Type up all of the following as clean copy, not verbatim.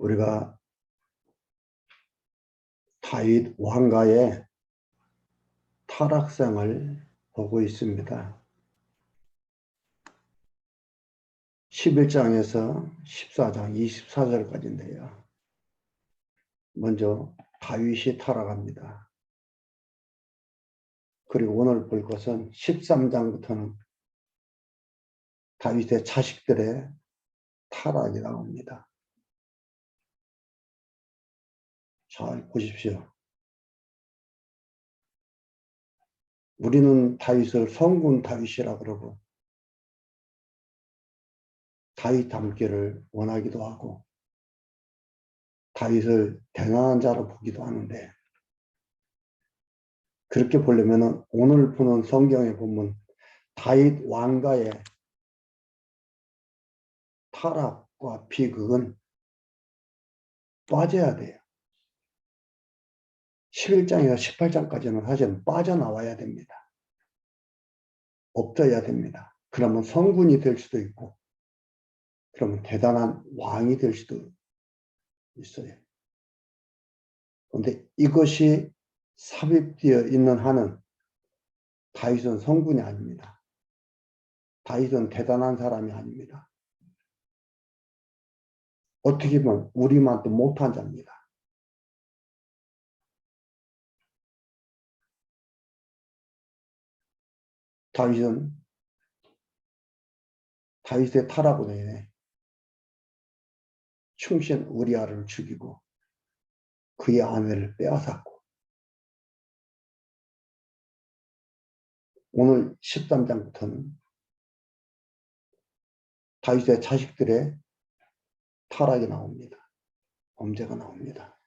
우리가 다윗 왕가의 타락상을 보고 있습니다. 11장에서 14장 24절까지인데요. 먼저 다윗이 타락합니다. 그리고 오늘 볼 것은 13장부터는 다윗의 자식들의 타락이 나옵니다. 잘 보십시오. 우리는 다윗을 성군 다윗이라 그러고 다윗 닮기를 원하기도 하고 다윗을 대단한 자로 보기도 하는데, 그렇게 보려면 오늘 보는 성경에 보면 다윗 왕가의 타락과 비극은 빠져야 돼요. 11장에서 18장까지는 사실은 빠져나와야 됩니다. 없어야 됩니다. 그러면 성군이 될 수도 있고, 그러면 대단한 왕이 될 수도 있어요. 그런데 이것이 삽입되어 있는 한은 다윗은 성군이 아닙니다. 다윗은 대단한 사람이 아닙니다. 어떻게 보면 우리만 또 못한 자입니다. 다윗은 다윗의 타락으로 인해 충신 우리아를 죽이고 그의 아내를 빼앗았고, 오늘 13장부터는 다윗의 자식들의 타락이 나옵니다. 범죄가 나옵니다.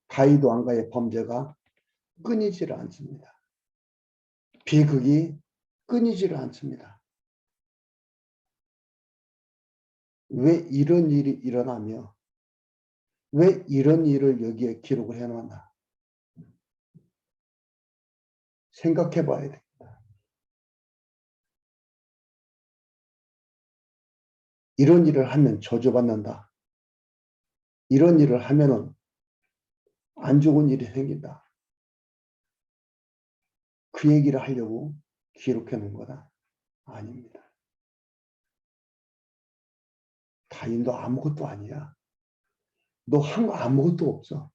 다윗 왕가의 범죄가 끊이지를 않습니다. 비극이 끊이지를 않습니다. 왜 이런 일이 일어나며 왜 이런 일을 여기에 기록을 해놨나 생각해 봐야 됩니다. 이런 일을 하면 저주받는다. 이런 일을 하면은 안 좋은 일이 생긴다. 그 얘기를 하려고 기록해 놓은 거다? 아닙니다. 다윗 너 아무것도 아니야. 너 한 거 아무것도 없어.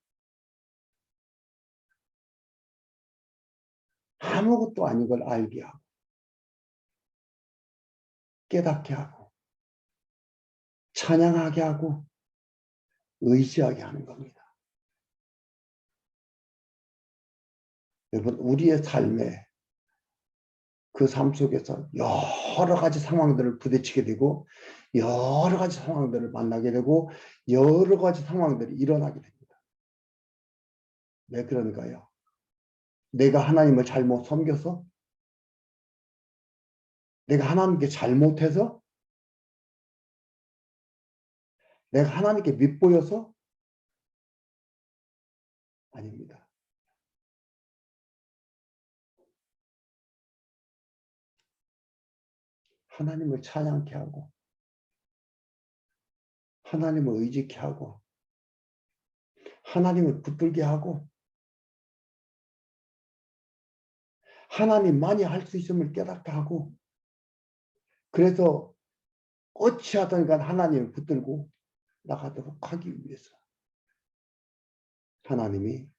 아무것도 아닌 걸 알게 하고 깨닫게 하고 찬양하게 하고 의지하게 하는 겁니다. 여러분, 우리의 삶에 그 삶 속에서 여러 가지 상황들을 부딪히게 되고 여러 가지 상황들을 만나게 되고 여러 가지 상황들이 일어나게 됩니다. 왜 그런가요? 내가 하나님을 잘못 섬겨서? 내가 하나님께 잘못해서? 내가 하나님께 밉보여서? 아닙니다. 하나님을 찬양케 하고 하나님을 의지케 하고 하나님을 붙들게 하고 하나님만이 할 수 있음을 깨닫게 하고, 그래서 어찌하든 간 하나님을 붙들고 나가도록 하기 위해서 하나님이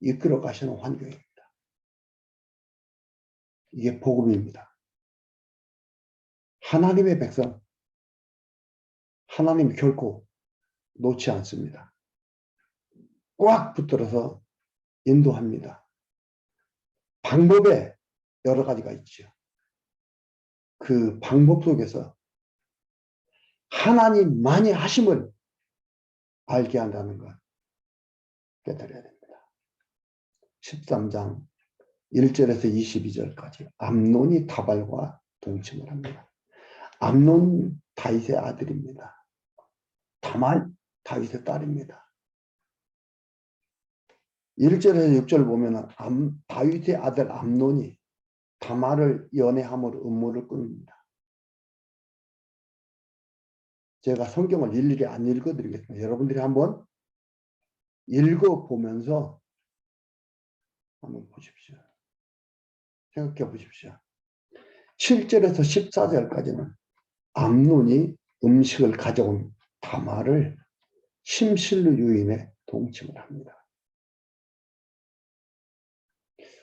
이끌어 가시는 환경입니다. 이게 복음입니다. 하나님의 백성, 하나님이 결코 놓지 않습니다. 꽉 붙들어서 인도합니다. 방법에 여러 가지가 있죠. 그 방법 속에서 하나님만이 하심을 알게 한다는 것 깨달아야 됩니다. 13장 1절에서 22절까지 암논이 다발과 동침을 합니다. 암논 다윗의 아들입니다. 다말 다윗의 딸입니다. 1절에서 6절 보면 다윗의 아들 암논이 다말을 연애함으로 음모를 꾸밉니다. 제가 성경을 일일이 안 읽어드리겠습니다. 여러분들이 한번 읽어보면서 한번 보십시오. 생각해 보십시오. 7절에서 14절까지는 암논이 음식을 가져온 다말을 심실로 유인해 동침을 합니다.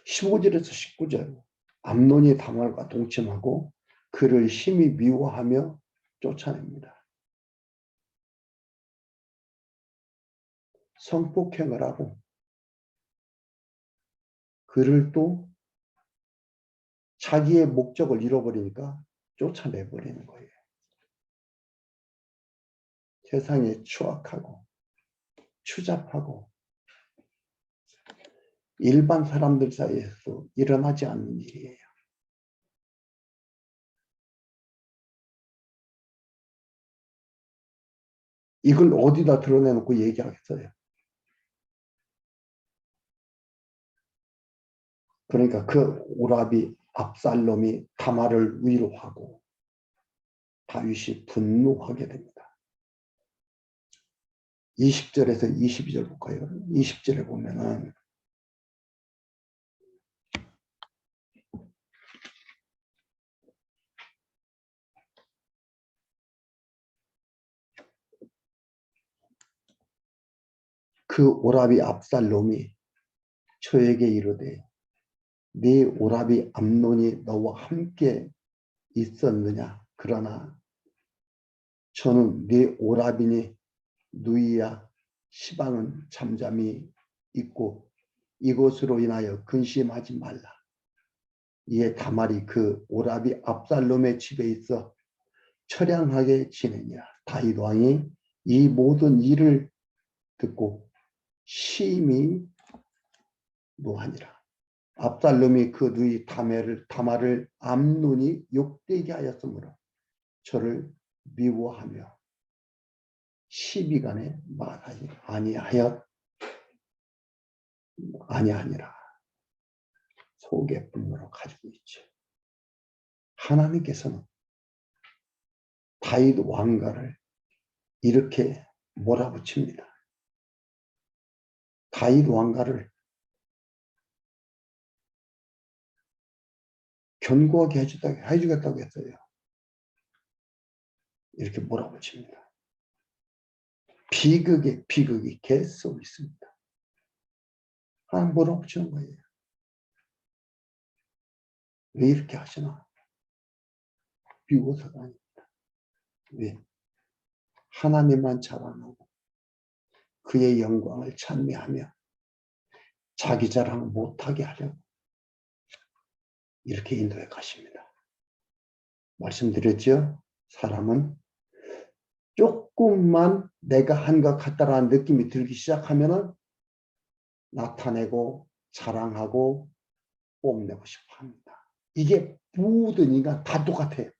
15절에서 19절 암논이 다말과 동침하고 그를 심히 미워하며 쫓아냅니다. 성폭행을 하고 그를 또 자기의 목적을 잃어버리니까 쫓아내버리는 거예요. 세상에 추악하고 추잡하고 일반 사람들 사이에서 일어나지 않는 일이에요. 이걸 어디다 드러내놓고 얘기하겠어요. 그러니까 그 오라비 압살롬이 다말을 위로하고 다윗이 분노하게 됩니다. 20절에서 22절 볼까요? 20절에 보면은 그 오라비 압살롬이 저에게 이르되 네 오라비 암논이 너와 함께 있었느냐? 그러나 저는 네 오라비니 누이야 시방은 잠잠히 있고 이것으로 인하여 근심하지 말라. 이에 다말이 그 오라비 압살롬의 집에 있어 처량하게 지내니라. 다윗 왕이 이 모든 일을 듣고 심히 노하니라. 압살롬이 그 누이 다말을 암논이 욕되게 하였으므로 저를 미워하며 시비간에 말하지 아니하니라. 속에 분노로 가지고 있죠. 하나님께서는 다윗 왕가를 이렇게 몰아붙입니다. 다윗 왕가를 견고하게 해주겠다고 했어요. 이렇게 몰아붙입니다. 비극이 계속 있습니다. 하나님 몰아붙이는 거예요. 왜 이렇게 하시나? 비워서가 아닙니다. 왜? 하나님만 자랑하고 그의 영광을 찬미하며 자기 자랑 못하게 하려고 이렇게 인도해 가십니다. 말씀드렸죠? 사람은 조금만 내가 한 것 같다라는 느낌이 들기 시작하면은 나타내고 자랑하고 뽐내고 싶어 합니다. 이게 모든 인간 다 똑같아요.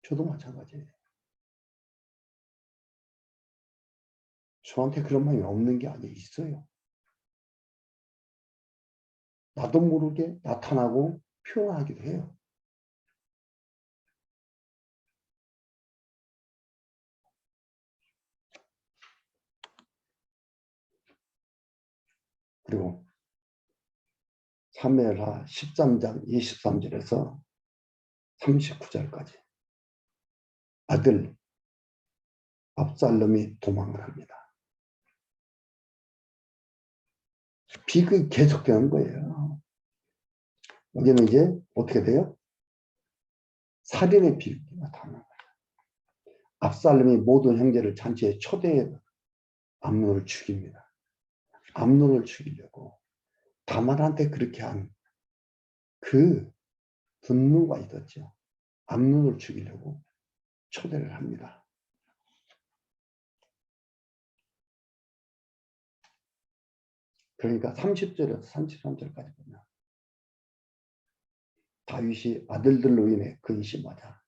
저도 마찬가지예요. 저한테 그런 마음이 없는 게 아니에요. 있어요. 나도 모르게 나타나고 표현하기도 해요. 그리고 사무엘하 13장 23절에서 39절까지 아들 압살롬이 도망을 합니다. 비극이 계속되는 거예요. 여기는 이제 어떻게 돼요? 살인의 비극이 나타나는 거예요. 압살롬이 모든 형제를 잔치에 초대해 암논을 죽입니다. 암논을 죽이려고 다말한테 그렇게 한 그 분노가 있었죠. 암논을 죽이려고 초대를 합니다. 그러니까 30절에서 33절까지 보면 다윗이 아들들로 인해 근심하자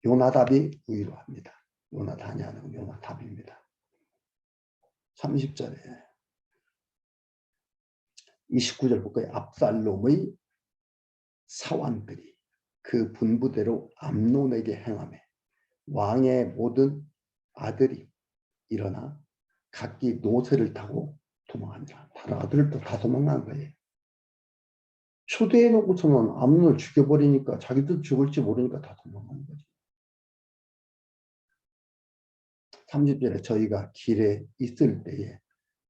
요나답이 위로합니다. 요나단이 아니고 요나답입니다. 30절에 29절 볼까요? 압살롬의 사환들이 그 분부대로 암논에게 행하매 왕의 모든 아들이 일어나 각기 노새를 타고 도망하니라. 다른 아들도 다 도망간 거예요. 초대해 놓고서는 암논을 죽여버리니까 자기도 죽을지 모르니까 다 도망가는 거지. 30절에 저희가 길에 있을 때에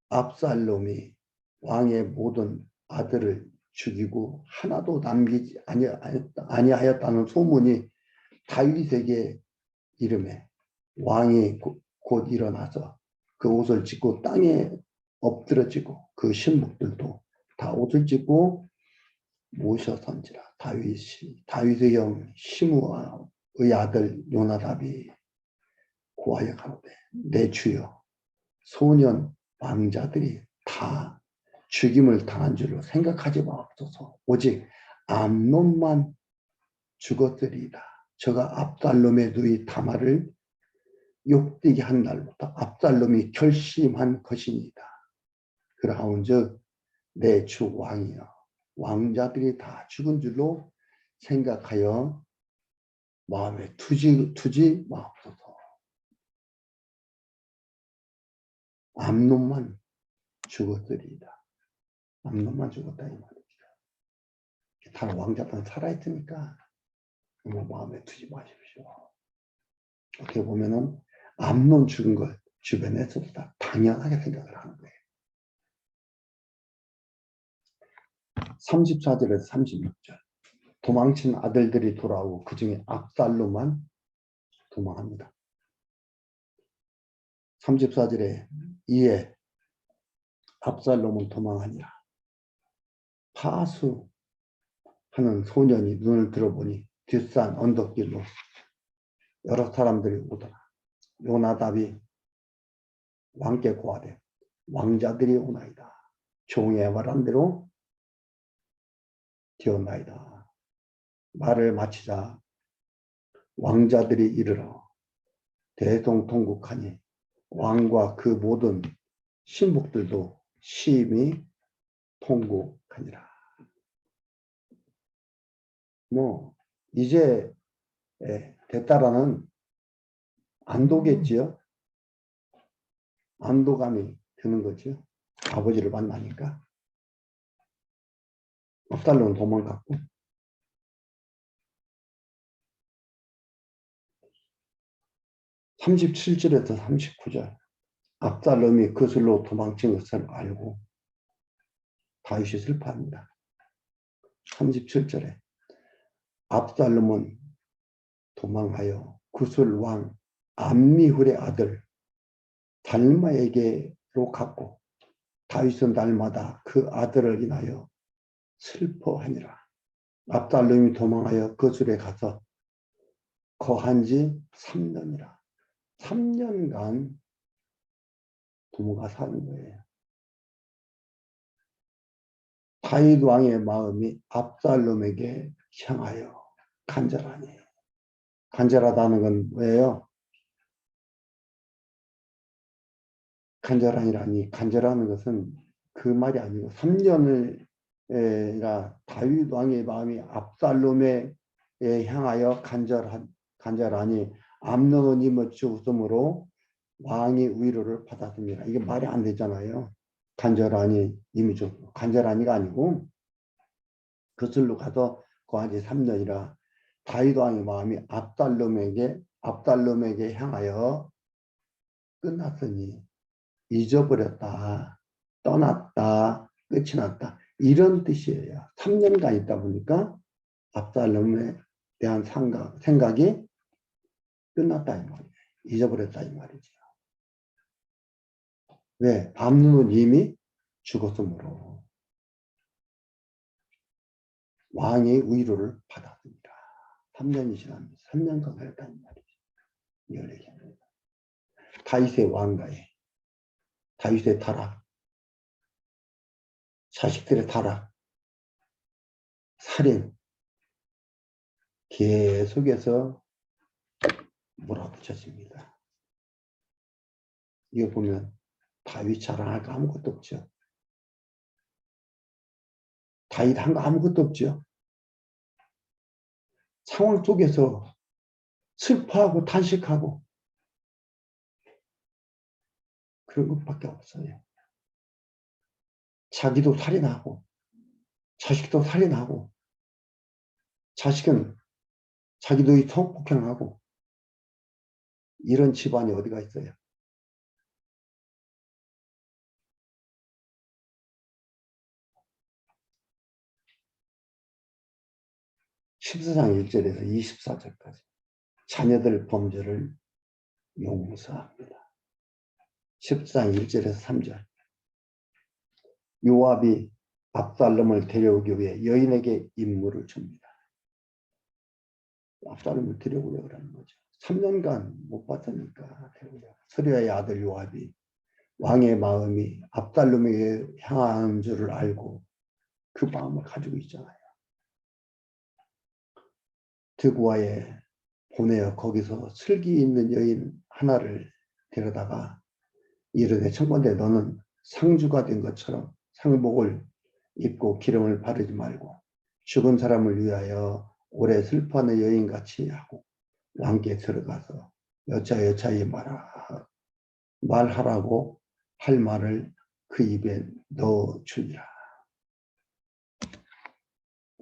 압살롬이 왕의 모든 아들을 죽이고 하나도 남기지 아니하였다는 소문이 다윗에게 이름에 왕이 곧 일어나서 그 옷을 찢고 땅에 엎드러지고 그 신복들도 다 옷을 찢고 모셔선지라. 다윗의 형 시므아의 아들 요나답이 고하여 가로되 내 주여 소년 왕자들이 다 죽임을 당한 줄로 생각하지 마옵소서. 오직 암논만 죽었으리이다. 저가 압살롬의 누이 다말을 욕되게 한 날부터 압살롬이 결심한 것이니이다. 그러하온즉 내 주 왕이여 왕자들이 다 죽은 줄로 생각하여 마음에 두지 마옵소서. 암논만 죽었으리이다. 암논만 죽었다 이 말이죠. 다른 왕자들은 살아있으니까 마음에 두지 마십시오. 어떻게 보면은 암논 죽은 걸 주변에서도 다 당연하게 생각을 하는 거예요. 34절에서 36절 도망친 아들들이 돌아오고 그 중에 압살롬만 도망합니다. 34절에 이에 압살롬은 도망하니라. 파수 하는 소년이 눈을 들어보니 뒷산 언덕길로 여러 사람들이 오더라. 요나답이 왕께 고하되 왕자들이 오나이다. 종의 말한 대로 되었나이다. 말을 마치자 왕자들이 이르러 대동통곡하니 왕과 그 모든 신복들도 심히 통곡하니라. 이제 됐다라는 안도겠지요. 안도감이 드는 거죠. 아버지를 만나니까. 압살롬은 도망갔고 37절에서 39절 압살롬이 그슬로 도망친 것을 알고 다윗이 슬퍼합니다. 37절에 압살롬은 도망하여 구슬 왕 암미훌의 아들 달마에게로 갔고 다윗은 날마다 그 아들을 인하여 슬퍼하니라. 압살롬이 도망하여 거슬에 가서 거한 지 3년이라. 3년간 부모가 사는 거예요. 다윗 왕의 마음이 압살롬에게 향하여 간절하니. 간절하다는 건 뭐예요? 간절하니라니. 간절하는 것은 그 말이 아니고 3년을 다윗 왕의 마음이 압살롬에 향하여 간절하니 암논이 죽음으로 왕의 위로를 받았습니다. 이게 말이 안 되잖아요. 간절하니 이미 좀 간절하니가 아니고 그슬로 가서 거한 지 3년이라 다윗 왕의 마음이 압살롬에게 향하여 끝났으니 잊어버렸다, 떠났다, 끝이 났다 이런 뜻이에요. 3년간 있다 보니까 압살롬에 대한 생각이 끝났다 이 말이에요. 잊어버렸다 이 말이죠. 왜? 암논은 이미 죽었으므로 왕의 위로를 받았습니다. 3년이 지나면서 3년간 했다는 말이죠. 이걸 얘기합니다. 다윗의 왕가에 다윗의 타락, 자식들의 타락, 살인 계속해서 몰아붙였습니다. 이거 보면 다윗 자랑할 거 아무것도 없죠. 다윗 한 거 아무것도 없죠. 상황 속에서 슬퍼하고 탄식하고 그런 것밖에 없어요. 자기도 살인하고 자식도 살인하고 자식은 자기도 성폭행하고 이런 집안이 어디가 있어요? 14장 1절에서 24절까지 자녀들 범죄를 용서합니다. 14장 1절에서 3절 요압이 압살롬을 데려오기 위해 여인에게 임무를 줍니다. 압살롬을 데려오려고 하는 거죠. 3년간 못 봤으니까 데려오려고. 스리야의 아들 요압이 왕의 마음이 압살롬에게 향하는 줄을 알고 그 마음을 가지고 있잖아요. 드구아에 보내어 거기서 슬기 있는 여인 하나를 데려다가 이르되 청컨대 너는 상주가 된 것처럼 상복을 입고 기름을 바르지 말고 죽은 사람을 위하여 오래 슬퍼하는 여인같이 하고 왕께 들어가서 여차여차히 말하라고 할 말을 그 입에 넣어 주리라.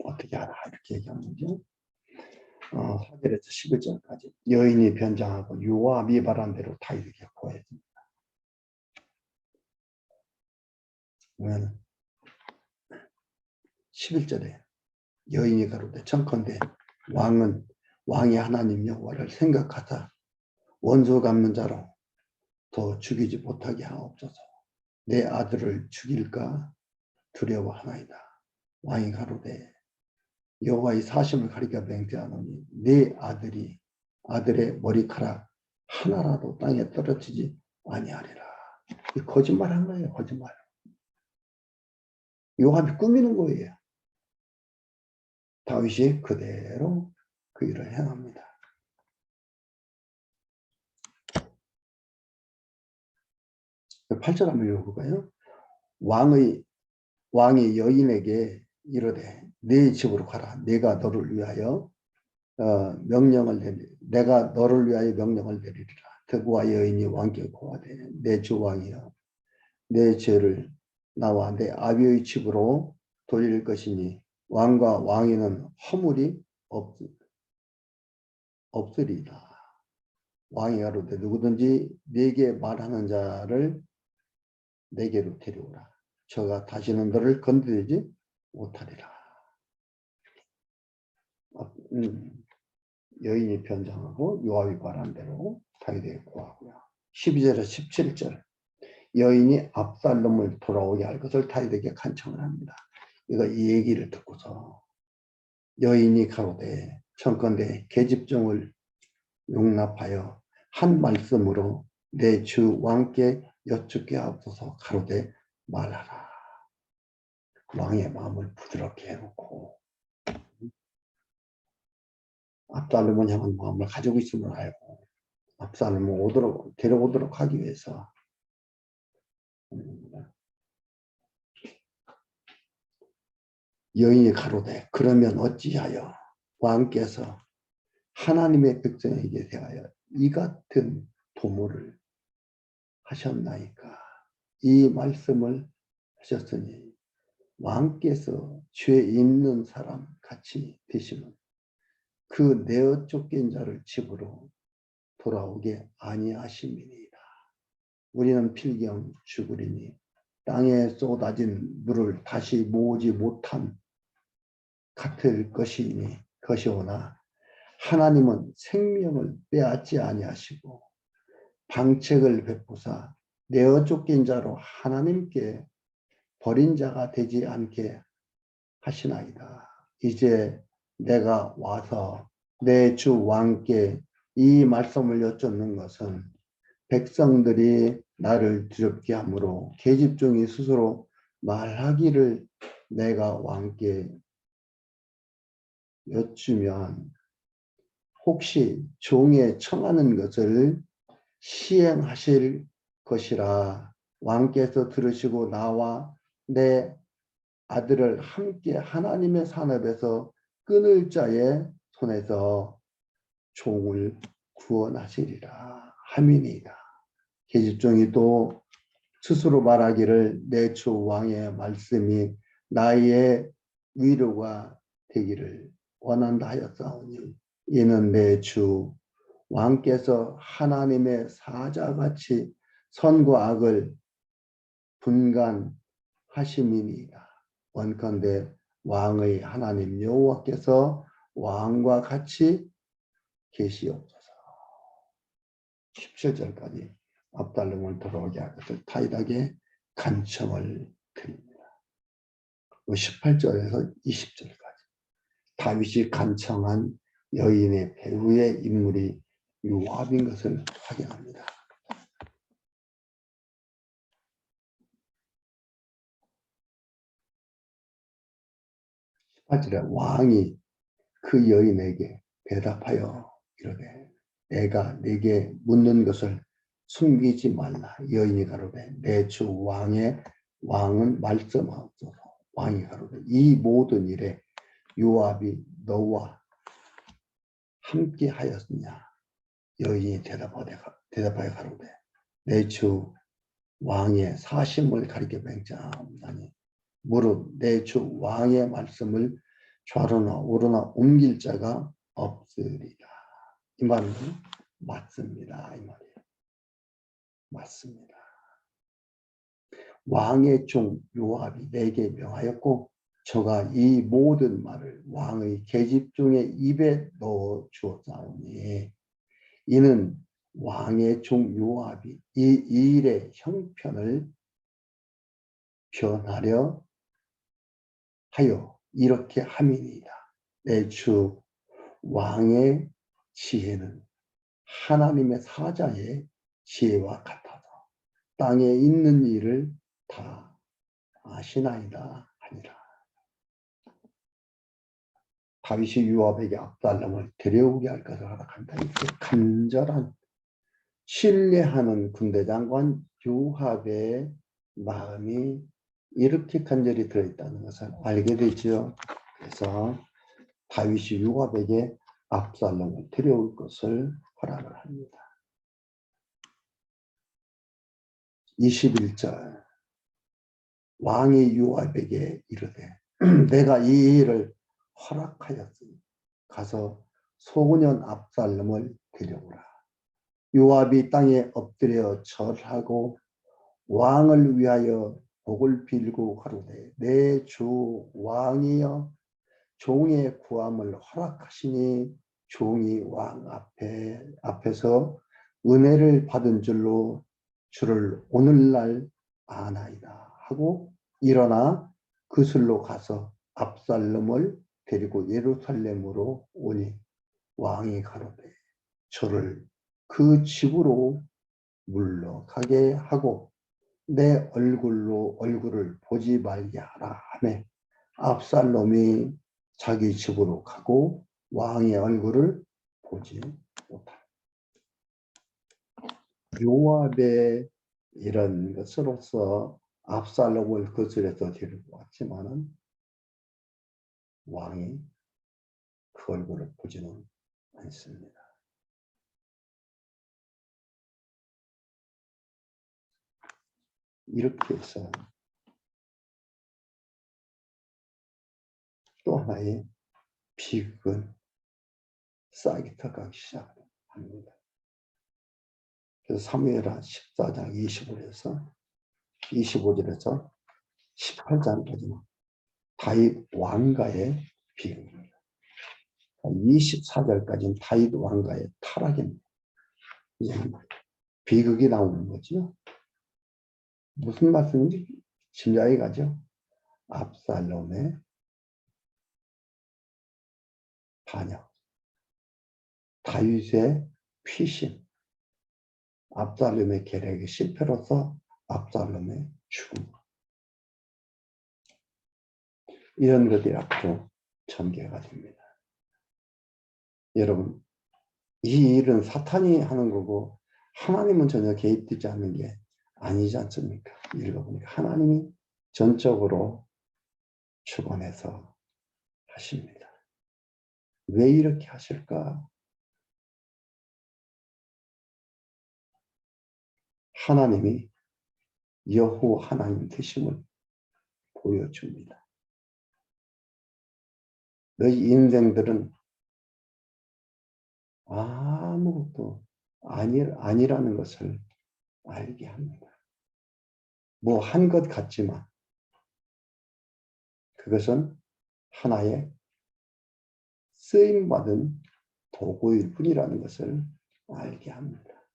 어떻게 하라 이렇게 얘기하는 거죠. 4절에서 11절까지 여인이 변장하고 요압이 말한 대로 다윗에게 고해집니다. 보면 11절에 여인이 가로되 청컨대 왕이 하나님 여호와를 생각하사 원수 갚는 자로 더 죽이지 못하게 하옵소서. 내 아들을 죽일까 두려워하나이다. 왕이 가로되 여호와의 사심을 가리켜 맹세하노니 내 아들의 머리카락 하나라도 땅에 떨어지지 아니하리라. 거짓말한 거예요. 거짓말. 요압이 꾸미는 거예요. 다윗이 그대로 그 일을 행합니다. 그 8절 한번 읽어볼까요? 왕이 여인에게 이르되 네 집으로 가라. 내가 너를 위하여 명령을 내리리라. 드구와 여인이 왕께 고하되 내 주 왕이여 내 죄를 나와 내 아비의 집으로 돌릴 것이니 왕과 왕위는 허물이 없으리이다. 왕이 가로되 누구든지 내게 말하는 자를 내게로 데려오라. 저가 다시는 너를 건드리지 못하리라. 여인이 변장하고 요압이 말한 대로 다윗에게 고하고요. 12절에서 17절 여인이 압살롬을 돌아오게 할 것을 다윗에게 간청을 합니다. 이 얘기를 듣고서 여인이 가로되 청컨대 계집종을 용납하여 한 말씀으로 내 주 왕께 여쭙게 하옵소서. 가로되 말하라. 왕의 마음을 부드럽게 해놓고 압살롬은 향한 마음을 가지고 있음을 알고 압살롬을 데려오도록 하기 위해서 여인이 가로되 그러면 어찌하여 왕께서 하나님의 백성에게 대하여 이 같은 도모를 하셨나이까. 이 말씀을 하셨으니 왕께서 죄 있는 사람 같이 되시면 그 내어 쫓긴 자를 집으로 돌아오게 아니하심이니이다. 우리는 필경 죽으리니 땅에 쏟아진 물을 다시 모으지 못한 같을 것이오나 하나님은 생명을 빼앗지 아니하시고 방책을 베푸사 내어 쫓긴 자로 하나님께 버린 자가 되지 않게 하시나이다. 이제 내가 와서 내 주 왕께 이 말씀을 여쭙는 것은 백성들이 나를 두렵게 하므로 계집종이 스스로 말하기를 내가 왕께 여쭈면 혹시 종에 청하는 것을 시행하실 것이라. 왕께서 들으시고 나와 내 아들을 함께 하나님의 산업에서 끊을 자의 손에서 종을 구원하시리라 함이니이다. 계집종이 또 스스로 말하기를 내 주 왕의 말씀이 나의 위로가 되기를 원한다 하였사오니 이는 내 주 왕께서 하나님의 사자같이 선과 악을 분간하심이니이다. 원컨대 왕의 하나님 여호와께서 왕과 같이 계시옵소서. 17절까지 압살롬을 돌아오게 하거든 다윗에게 간청을 드립니다. 18절에서 20절까지 다윗이 간청한 여인의 배후의 인물이 요압인 것을 확인합니다. 18절에 왕이 그 여인에게 대답하여 이르되 내가 네게 묻는 것을 숨기지 말라. 여인이 가로되 내 주 왕은 말씀하옵소서. 왕이 가로되 이 모든 일에 요압이 너와 함께 하였느냐. 여인이 대답하여 가로되 내 주 왕의 사심을 가리켜 맹자하오나니 무릇 내 주 왕의 말씀을 좌로나 우로나 옮길 자가 없으리라. 이 말은 맞습니다. 이 말이에요. 맞습니다. 왕의 종 요압이 내게 명하였고 저가 이 모든 말을 왕의 계집종의 입에 넣어 주었사오니 이는 왕의 종 요압이 이 일의 형편을 변하려 하여 이렇게 함이니이다. 내 주 왕의 지혜는 하나님의 사자의 지혜와 같아서 땅에 있는 일을 다 아시나이다 하니라. 다윗이 요압에게 압살롬을 데려오게 할 것을 허락한다. 이렇게 간절한 신뢰하는 군대장관 요압의 마음이 이렇게 간절히 들어있다는 것을 알게 되죠. 그래서 다윗이 요압에게 압살롬을 데려올 것을 허락을 합니다. 21절 왕이 요압에게 이르되 내가 이 일을 허락하였으니 가서 소년 압살롬을 데려오라. 요압이 땅에 엎드려 절하고 왕을 위하여 복을 빌고 가로되 내 주 왕이여 종의 구함을 허락하시니 종이 왕 앞에서 은혜를 받은 줄로 주를 오늘날 아나이다 하고 일어나 그슬로 가서 압살롬을 데리고 예루살렘으로 오니 왕이 가로되 저를 그 집으로 물러가게 하고 내 얼굴로 얼굴을 보지 말게 하라 하며 압살롬이 자기 집으로 가고 왕의 얼굴을 보지 못하라. 요압의 이런 것으로서 압살롬을 거슬려서 데리고 왔지만은 왕이 그 얼굴을 보지는 않습니다. 이렇게 해서 또 하나의 비극은 싹이 터가기 시작합니다. 그래서 사무엘하 14장 25절에서 18장까지는 다윗 왕가의 비극입니다. 24절까지는 다윗 왕가의 타락입니다. 비극이 나오는 거죠. 무슨 말씀인지 짐작이 가죠. 압살롬의 반역, 다윗의 피신, 압살롬의 계략의 실패로서 압살롬의 죽음. 이런 것들이 앞으로 전개가 됩니다. 여러분, 이 일은 사탄이 하는 거고 하나님은 전혀 개입되지 않는 게 아니지 않습니까? 읽어보니까 하나님이 전적으로 주관해서 하십니다. 왜 이렇게 하실까? 하나님이 여호와 하나님 되심을 보여줍니다. 너희 인생들은 아무것도 아니라는 것을 알게 합니다. 뭐 한 것 같지만 그것은 하나의 쓰임받은 도구일 뿐이라는 것을 알게 합니다.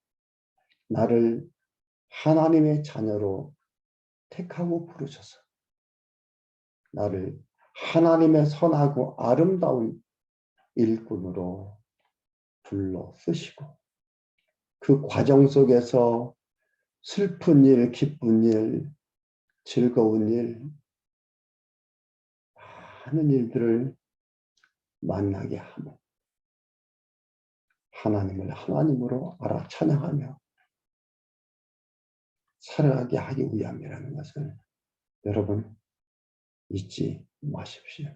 나를 하나님의 자녀로 택하고 부르셔서 나를 하나님의 선하고 아름다운 일꾼으로 불러 쓰시고 그 과정 속에서 슬픈 일, 기쁜 일, 즐거운 일, 많은 일들을 만나게 하며 하나님을 하나님으로 알아 찬양하며 살아가게 하기 위함이라는 것을 여러분 잊지 마십시오.